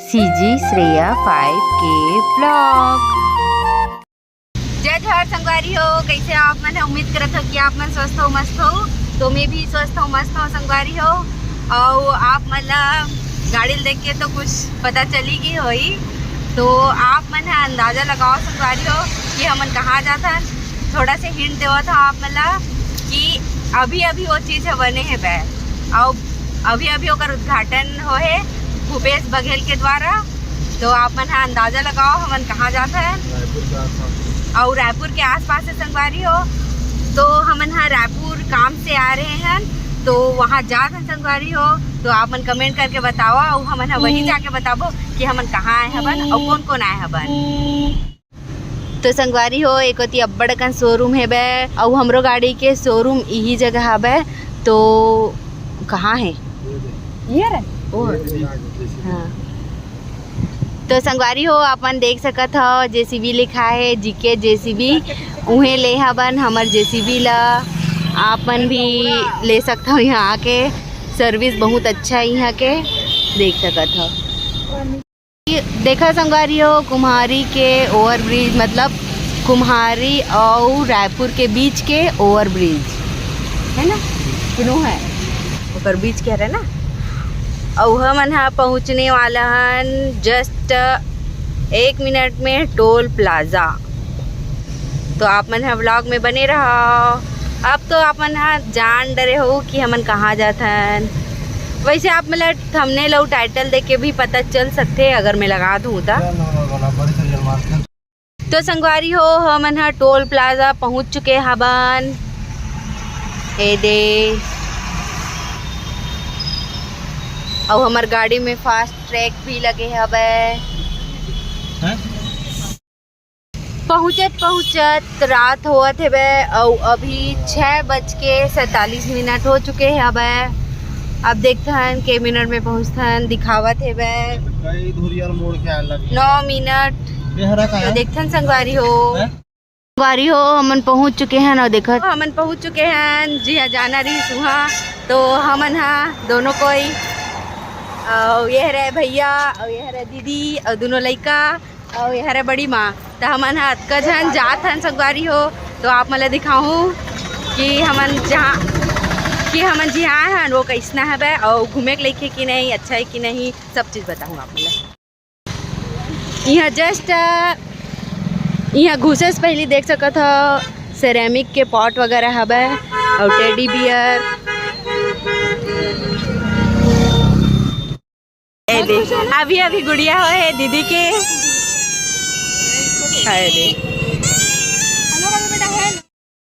CG Shreya 5K blog. जय जोहार संगवारी हो, कैसे आप? मैंने उम्मीद करत हो कि आप मन स्वस्थ हो, मस्त हो। तो मैं भी स्वस्थ हूँ, मस्त हूँ संगवारी हो। और आप मतलब गाड़ी देख के तो कुछ पता चली गई होई, तो आप मन अंदाज़ा लगाओ संगवारी हो कि हमन कहाँ जाता। थोड़ा से हिंट देवा था आप मतलब कि अभी अभी वो चीज़ बने है बै, और अभी अभी ओकर उद्घाटन हो है भूपेश बघेल के द्वारा। तो आप मन अंदाज़ा लगाओ हमन कहाँ जाता है। और रायपुर के आसपास से संगवारी हो, तो हमन रायपुर काम से आ रहे हैं, तो वहाँ जात हैं संगवारी हो। तो आप मन कमेंट करके बताओ, और हमन वही जाके बताबो कि हमन कहाँ आए हबन और कौन कौन आए हबन। तो संगवारी हो, एक होती अब्बड़ कन शोरूम है बे, और हमरो गाड़ी के शोरूम यही जगह है बे। तो कहाँ है ये रे? हाँ, तो संगवारी हो अपन देख सकत हो जेसीबी लिखा है, जीके जेसीबी। उहे ले हबन हमर जेसीबी ला। आपन भी ले सकते हो, यहाँ आके सर्विस बहुत अच्छा है यहाँ के, देख सकत हो। देखा संगवारी हो, कुम्हारी के ओवरब्रिज, मतलब कुम्हारी और रायपुर के बीच के ओवरब्रिज है ना, क्यों है ऊपर बीच कह रहे ना। और हमन पहुँचने वाला हन जस्ट 1 मिनट में टोल प्लाजा। तो आप मन व्लॉग में बने रहो। अब तो आप मन जान डरे हो कि हमन कहाँ जाते हैं। वैसे आप मतलब थंबनेल और टाइटल देख के भी पता चल सकते हैं अगर मैं लगा दूँ तो संगवारी हो, हमन टोल प्लाजा पहुँच चुके हबन। ए दे, और हमार गाड़ी में फास्ट ट्रैक भी लगे हवे। पहुँचत पहुँचत रात होत है, और अभी 6:47 हो चुके हैं हवे। अब देखते हैं के मिनट में पहुँचते हैं, दिखावत है 9 मिनट। तो देखते हैं संगवारी हो, संगवारी हो हमन पहुँच चुके हैं। और देखो हमन पहुँच चुके हैं, जी हाँ जाना रही सुहा। तो हमन दोनों कोई, और यह रहे भैया, और यह रहे दीदी, और दोनों लड़का, और यह रहे बड़ी माँ। तो हमन अतका जन जात हन संगवारी हो। तो आप मतलब दिखाऊँ कि हमन जहाँ हैं वो कैसना है, और घूमे के लेके कि नहीं, अच्छा है कि नहीं, सब चीज़ बताऊँ आप मतलब। यहाँ जस्ट यहाँ घुसे से पहले देख सकत हो सेरेमिक के पॉट वगैरह है, और टेडी बियर। अभी अभी गुड़िया हो है दीदी के।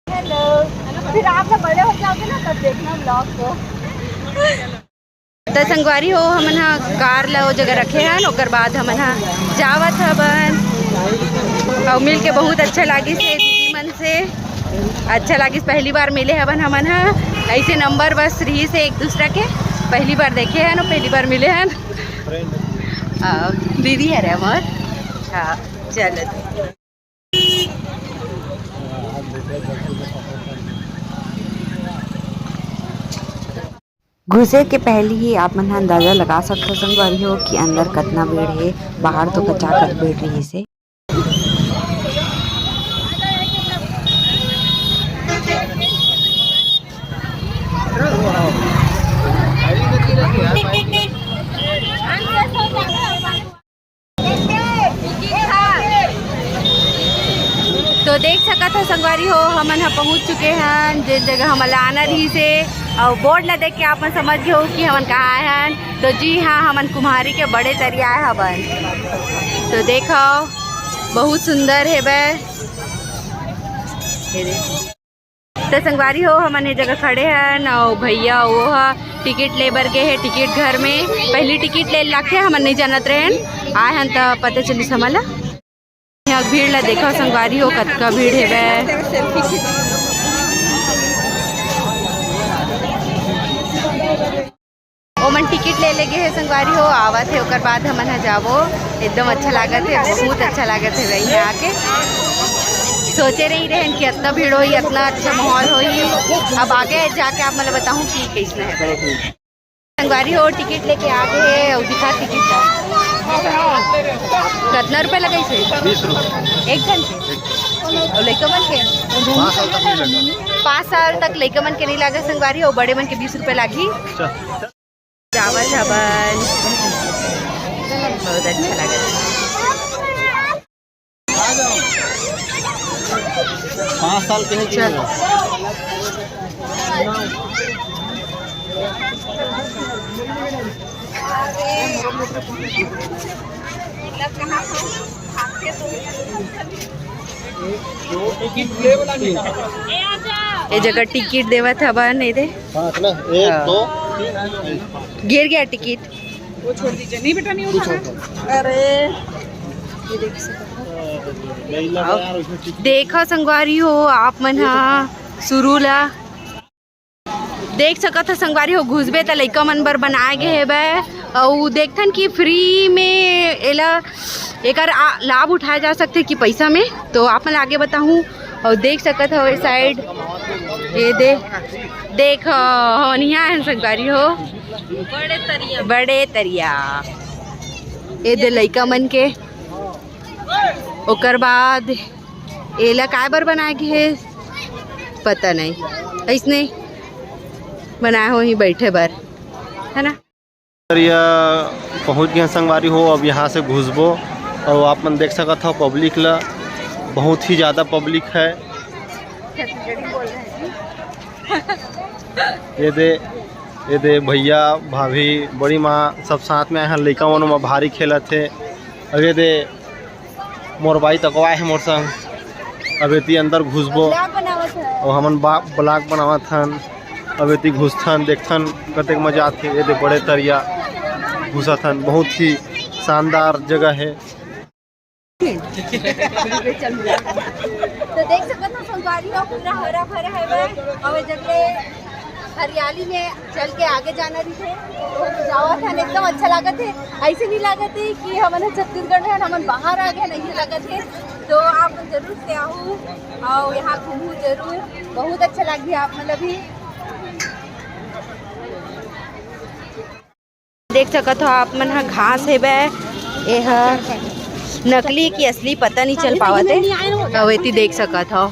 हेलो, फिर आप जब बड़े हो जाओगे ना तब देखना ब्लॉग को। तो संगवारी हो, हमन कार ला वो जगह रखे हैं, ओकर बाद हमन जावत हबन। और मिल के बहुत अच्छा लगी से दीदी मन से, अच्छा लगी। पहली बार मिले हबन हमन ऐसे नंबर बस रही से एक दूसरा के पहली बार देखे हैं, पहली बार मिले हैं। दीदी है रे हमार। हाँ चलो, घुसे के पहले ही आप मन अंदाज़ा लगा सकते हो संगवारी हो कि अंदर कितना भीड़ है। बाहर तो कचाकच भीड़ रही से। तो देख सका था संगवारी हो, हमन पहुँच चुके हैं जिस जगह हम आना रही से। और बोर्ड ला देख के आप समझ गए हो कि हमन कहाँ आए हैं। तो जी हाँ, हमन कुम्हारी के बड़े तरिया आए हबन। तो देखो बहुत सुंदर है बे। तो संगवारी हो, हमन ये जगह खड़े हैं, और भैया वो टिकट ले बर गए है टिकट घर में। पहली टिकट ले लाके हमन नहीं जानत रहे, आए हैं तो पता चली समझ। यहाँ भीड़ ला देखो संगवारी हो, कतका भीड़ है बे। ओमन टिकट ले लेगे है संगवारी हो, आवत है ओकर बाद हमन जाबो। एकदम अच्छा लागत है, बहुत अच्छा लागत है भाई। यहाँ आके सोचे नहीं रहे कि इतना भीड़ हो, इतना अच्छा माहौल हो। अब आगे जाके आप मतलब बताऊँ कि कैसा है। संगवारी हो टिकट लेके आ गए है, और दिखा टिकट कितना रुपए लगे से? 20 रुपये। एक जन के और लड़का मन के 5 साल तक नहीं लगा। 5 साल तक लड़का मन के नहीं लागे संगवारी और बड़े मन के 20 रुपए लागी। चावल चावल बहुत अच्छा लगा। 5 साल के चल ये जगह टिकट देवा था बा नहीं दे। 5 ना 1 2 गिर गया टिकट। वो छोड़ दीजिए, नहीं बेटा नहीं उठाना। अरे ये देखो संगवारी हो आप मन हाँ शुरू ला देख सकत हो संगवारी हो घुसबे त लइका मन बर बनाए गे हेबे और देखथन कि फ्री में एला एकर लाभ उठाया जा सकते कि पैसा में। तो आप मन आगे बताऊँ और देख सकत हो इस साइड ये देख यहाँ है संगवारी हो बड़े तरिया ये दे लइका मन के। ओकर बाद एला काय बर बनाए गे हे पता नहीं ऐसने बनाए हो ही बैठे बर है ना। पहुँच गए संगवारी हो। अब यहाँ से घुसबो और आप मन देख सकत हो पब्लिक ला बहुत ही ज़्यादा पब्लिक है। ये दे भैया भाभी बड़ी माँ सब साथ में यहाँ लइका मन में भारी खेलत थे। अब ये दे मोर बाई तकवाए है मोर संग। अब एती अंदर घुसबो और हमन ब्लॉग बनावत हन। अब एती घुसथन देखथन कतेक मजा आथे। ये दे बड़े तरिया घुसत हन बहुत ही शानदार जगह है। तो देख सकते हो संगवारी हो पूरा हरा भरा है और जगह हरियाली में चल के आगे जाना भी थे तो जावा था एकदम अच्छा लागत है। ऐसे नहीं लागत है कि हमने छत्तीसगढ़ में हम बाहर आ गए नहीं लागत है। तो आप जरूर से आओ और यहाँ घूमू जरूर बहुत अच्छा लगी आप मतलब भी देख सकत हो आप मन घास है बे ये नकली की असली पता नहीं चल पावत है। अवेती देख सकत हो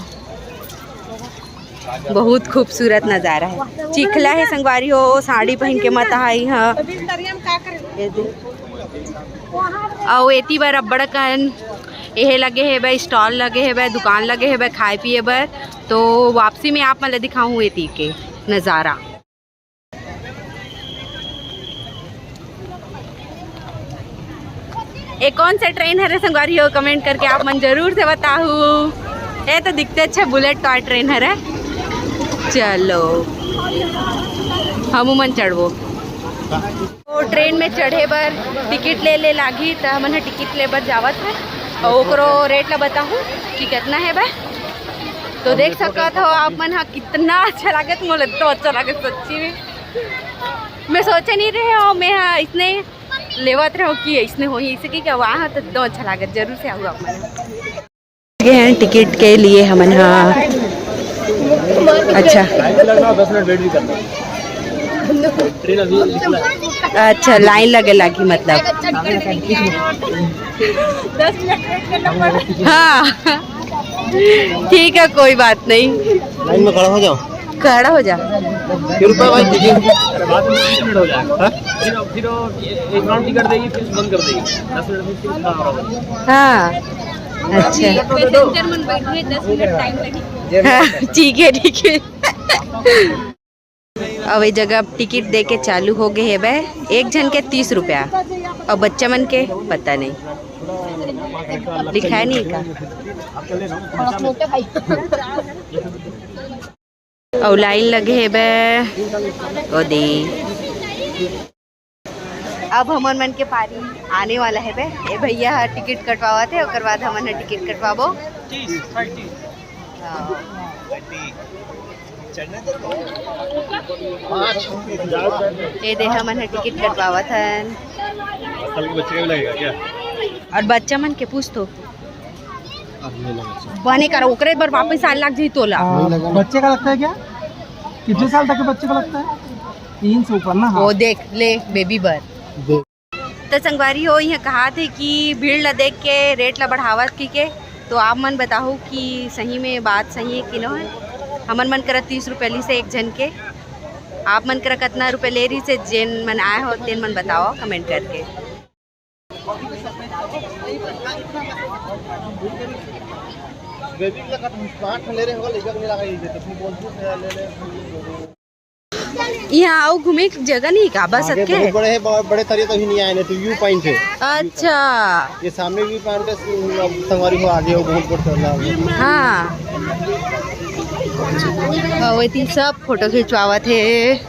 बहुत खूबसूरत नज़ारा है। चिखला है संगवारी हो साड़ी पहन के मत आई है और एती बार अब्बड़ कन यह लगे है बे स्टॉल लगे है बे दुकान लगे है बे खाए पिए बर। तो वापसी में आप मतलब दिखाऊँ एती के नज़ारा। ये कौन सा ट्रेन है रे संगवारी हो कमेंट करके आप मन जरूर से बताओ। ये तो दिखते अच्छा बुलेट टॉय ट्रेन है रे। चलो हम मन चढ़बो तो ट्रेन में चढ़े बर टिकट ले लागी तो हमन टिकट ले बर जावत है और ओकरो रेट ला बताऊँ कि कितना है बे। तो देख सकत हो आप मन हाँ कितना अच्छा लागत मोला तो अच्छा लागत सच्ची में। मैं सोचे नहीं रहे हो मैं हाँ इतने लेवत रहो कि इसने हो ही इसे क्या वहाँ तो एकदम अच्छा लागत जरूर से आओ आप मन टिकट के लिए हमन हाँ अच्छा 10 मिनट वेट भी करना। अच्छा लाइन लगे लागी मतलब 10 मिनट वेट करना पड़ेगा। हाँ ठीक है कोई बात नहीं लाइन में खड़ा हो जाओ। खड़ा हो जा रुपये भाई टिकट बाद में 20 मिनट हो जाएगा। फिर एक राउंड टिकट देगी फिर बंद कर देगी 10 मिनट में खड़ा होगा। हाँ अच्छा पैसेंजर मन बैठे 10 मिनट टाइम लगेगा। ठीक है अब ये जगह टिकट दे के चालू हो गए है बे। एक जन के 30 रुपया और बच्चा मन के पता नहीं लिखा नहीं का। और लाइन लगे है बे ओ दे। अब हमन मन के पारी आने वाला है बे। ए भैया टिकट कटवावा थे और बाद हमन टिकट कटवाबो। ये दे हमन टिकट कटवावा था और बच्चा मन के पूछ तो बने कर ओकरे बार वापस आने लग जाई तोला। बच्चे का लगता है क्या? कितने साल तक के बच्चे को लगता है? 3 से ऊपर ना। वो देख ले बेबी बर तो संगवारी हो यहाँ कहा थे कि भीड़ ला देख के रेट ला बढ़ावत की के, तो आप मन बताओ कि सही में बात सही है कि न है। हमन मन करा 30 रुपये ली से एक जन के, आप मन करा कितना रुपये ले रही से जेन मन आए हो तेन मन बताओ कमेंट करके। यहाँ आओ घूमे की जगह नहीं का बस के बड़े तरिया तो नहीं आए तो व्यू पॉइंट है। अच्छा ये सामने व्यू पॉइंट है, संगवारी हो आगे हो बहुत बड़ा। हाँ अवती सब फोटो खिंचवावत है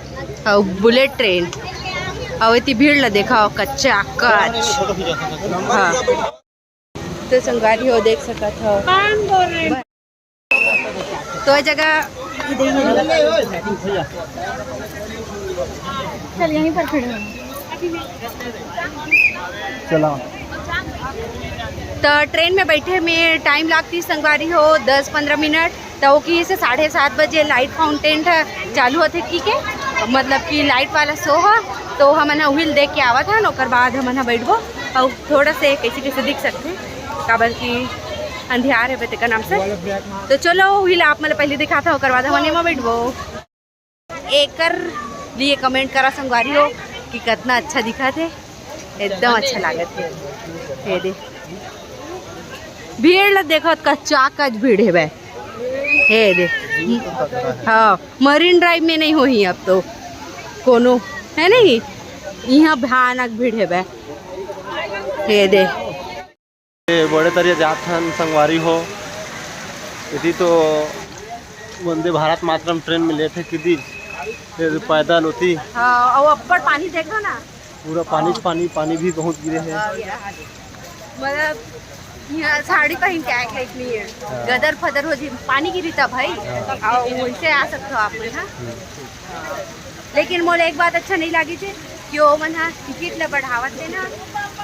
और बुलेट ट्रेन अवती भीड़ ला देखा कच्चा कच। हाँ तो संगवारी हो देख सकत हो तो जगह चल यहीं पर खड़े चला। तो ट्रेन में बैठे में टाइम लागती संगवारी हो 10-15 मिनट। तो की से 7:30 बजे लाइट फाउंटेन चालू होते की के मतलब कि लाइट वाला शो है, तो हमन व्हील देख के आवा था न ओकर बाद हमन बैठबो और थोड़ा से कैसे दिख सकते काबर की अंधियार है बेटे का नाम से। तो चलो व्हील आप मतलब पहले दिखा था ओकर बाद हमन में बैठबो। एकर लिए कमेंट करा संगवारी हो कि कितना अच्छा दिखा थे, एकदम अच्छा लागत है। ये दे भीड़ ला देखो कच्चा कच भीड़ है बे। हे दे हाँ मरीन ड्राइव में नहीं हो ही अब तो कोनो है नहीं, यहाँ भयानक भीड़ है बे। हे दे बड़े तरिया जाथन संगवारी हो इसी तो वंदे भारत मातरम ट्रेन में लेट है कि पैदल होती। हाँ और अब्बड़ पानी देखो ना, पूरा पानी भी बहुत गिरे हैं। मतलब यहाँ साड़ी पहन के आए हैं इसलिए गदर फदर हो जी पानी गिरी तब भाई और वैसे आ सकते हो आप लोग। हाँ लेकिन मोले एक बात अच्छा नहीं लगी थी कि वो मन हाँ टिकट ला बढ़ावत थे ना,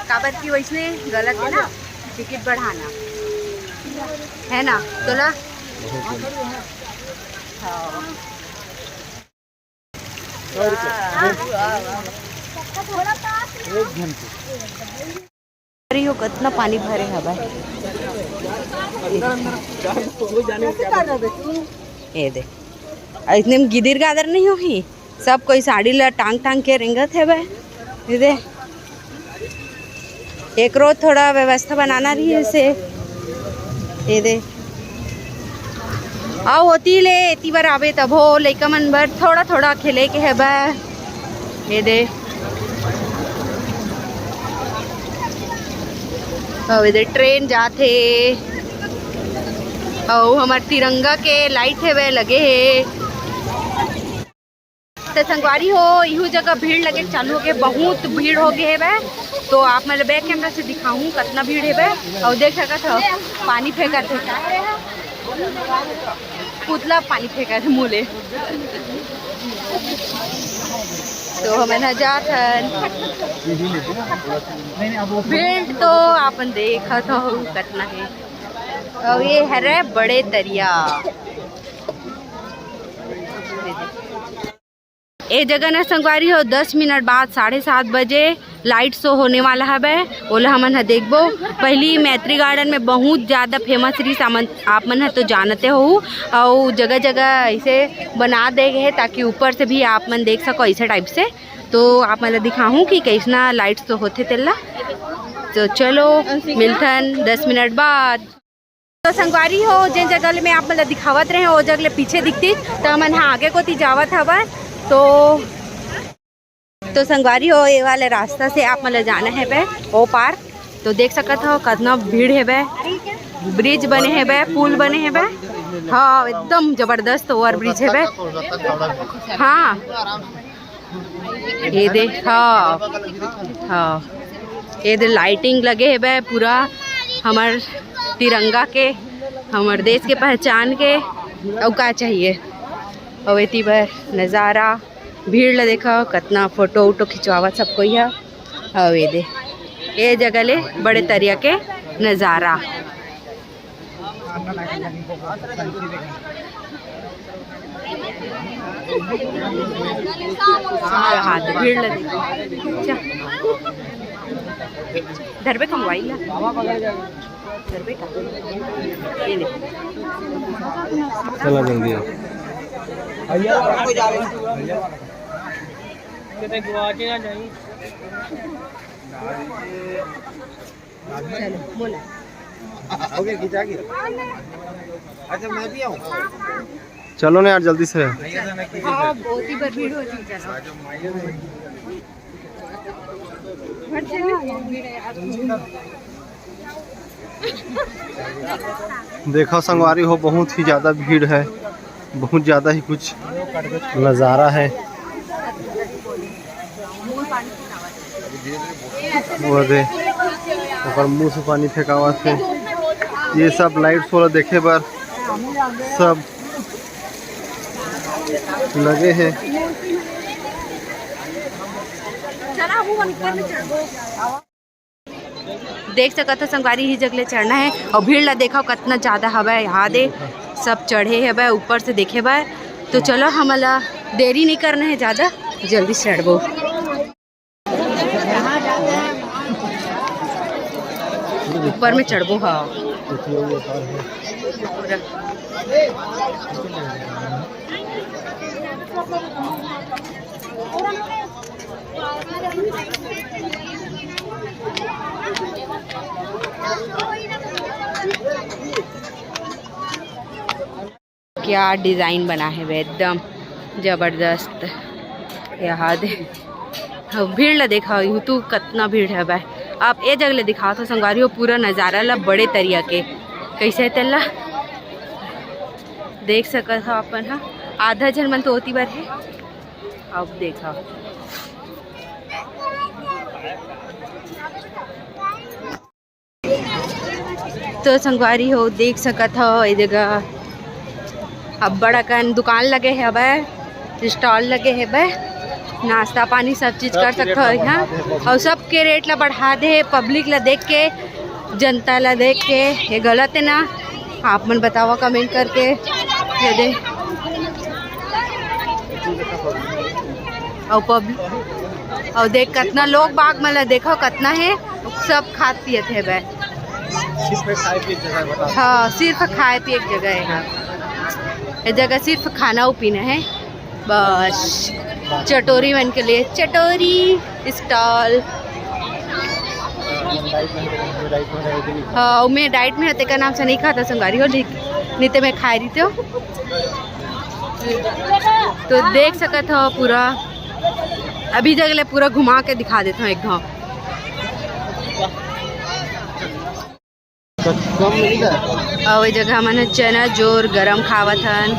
काबर की वैसने गलत है ना टिकट बढ़ाना है ना। तो ला अरे हो कितना पानी भरे है भाई। ये दे इतने में गिदिर गादर नहीं होगी, सब कोई साड़ी ला टांग के रेंगत है भाई। ये दे एक रोज थोड़ा व्यवस्था बनाना रही है इसे। ये दे आओ होती ले इतनी बार आवे तब हो लइका मन बर थोड़ा खेले के है बा। ये दे इधर ट्रेन जाते और हमारे तिरंगा के लाइट है वे लगे है। तो संगवारी हो यू जगह भीड़ लगे चालू हो गए, बहुत भीड़ हो गए है वे। तो आप मतलब बैक कैमरा से दिखाऊं कितना भीड़ है वे। और देख सकत हो पानी फेंका थे पुतला पानी फेंका थे मुले। तो हमें जाथन भीड़ तो आपन देखा तो कितना है। और ये है रे बड़े तरिया। ये जगह ना संगवारी हो 10 मिनट बाद 7:30 बजे लाइट शो होने वाला है ओला हमन है देखबो। पहली मैत्री गार्डन में बहुत ज़्यादा फेमस रही आप मन है तो जानते हो, और जगह जगह ऐसे बना दे गए ताकि ऊपर से भी आप मन देख सको ऐसे टाइप से। तो आप मतलब दिखाऊँ कि कैसना लाइट्स तो होते तेला। तो चलो मिलथन 10 मिनट बाद। तो संगवारी हो जिन जगह में आप मतलब दिखावत रहे वो जगह पीछे दिखती तो हमन हाँ आगे को जावत हवा। तो संगवारी हो ये वाले रास्ता से आप मतलब जाना है बे वो पार। तो देख सकत हो कितना भीड़ है बे, ब्रिज बने हैं बे, पुल बने हैं बे। हाँ एकदम जबरदस्त ओवर ब्रिज है बे। हाँ ये देख हाँ ये दे लाइटिंग लगे है बे पूरा हमार तिरंगा के, हमार देश के पहचान के। और क्या चाहिए अवेती पर नज़ारा भीड़ ला देखा कितना फोटो वोटो खिंचवावा सब कोई है। और ये दे ये जगह ले बड़े तरिया के नज़ारा। हाँ भीड़ ला देखा धरबे कमवाई ला धरबे का ये ले चला जल्दी चलो बोला ओके खींचा के अच्छा मैं भी आऊँ चलो ना यार जल्दी से। हाँ बहुत ही भीड़ होती है चलो देखो संगवारी हो बहुत ही ज़्यादा भीड़ है, बहुत ज़्यादा ही कुछ नज़ारा है। वो दे ऊपर मुँह से पानी फेंकावा थे। ये सब लाइट्स वाला देखे पर सब लगे हैं। देख सकत हो संगवारी ही जगले चढ़ना है और भीड़ ला देखो कितना ज़्यादा हवा यहाँ दे सब चढ़े है बा ऊपर से देखे बा। तो चलो हमला देरी नहीं करना है ज़्यादा, जल्दी चढ़बो। ऊपर में चढ़बो। हाँ क्या डिज़ाइन बना है वे एकदम ज़बरदस्त। यहाँ दे भीड़ ला देखा तू कितना भीड़ है भाई। आप ये जगह दिखाओ तो संगवारी हो पूरा नज़ारा ला बड़े तरिया के कैसे तेला देख सकत हो अपन। हाँ आधा जन मन तो होती बार है। अब देखा तो संगवारी हो देख सकत हो ये जगह अब बड़ा कन दुकान लगे है अब स्टॉल लगे है बे नाश्ता पानी सब चीज़ कर सकते हो यहाँ। और सबके रेट ला बढ़ा दे पब्लिक ला देख के जनता ला देख के। ये गलत है ना? आप मन बताओ कमेंट करके। ये दे और पब्लिक और देख कितना लोग बाग में ला देखो कितना है सब खात पियत है बे। हाँ सिर्फ खाए पिए की जगह है यहाँ। ये जगह सिर्फ खाना और पीना है बस। चटोरी बन के लिए चटोरी स्टॉल। हाँ मैं डाइट में होते का नाम से नहीं खाता संगारी हो नहीं तो मैं खा रही थी। तो देख सकत हो पूरा अभी जगह पूरा घुमा के दिखा देता हूँ एक घाव। और ये जगह मैंने चना जोर गरम खावत हन।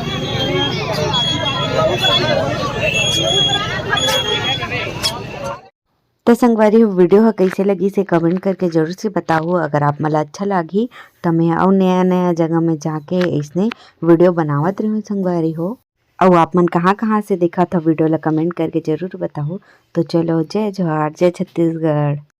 तो संगवारी वीडियो ह कैसे लगी से कमेंट करके जरूर से बताओ। अगर आप मला अच्छा लगी तो मैं और नया नया जगह में जाके इसने वीडियो बनावत रहूँ संगवारी हो। और आप मन कहाँ से देखा था वीडियो ला कमेंट करके जरूर बताओ। तो चलो जय जोहार जय छत्तीसगढ़।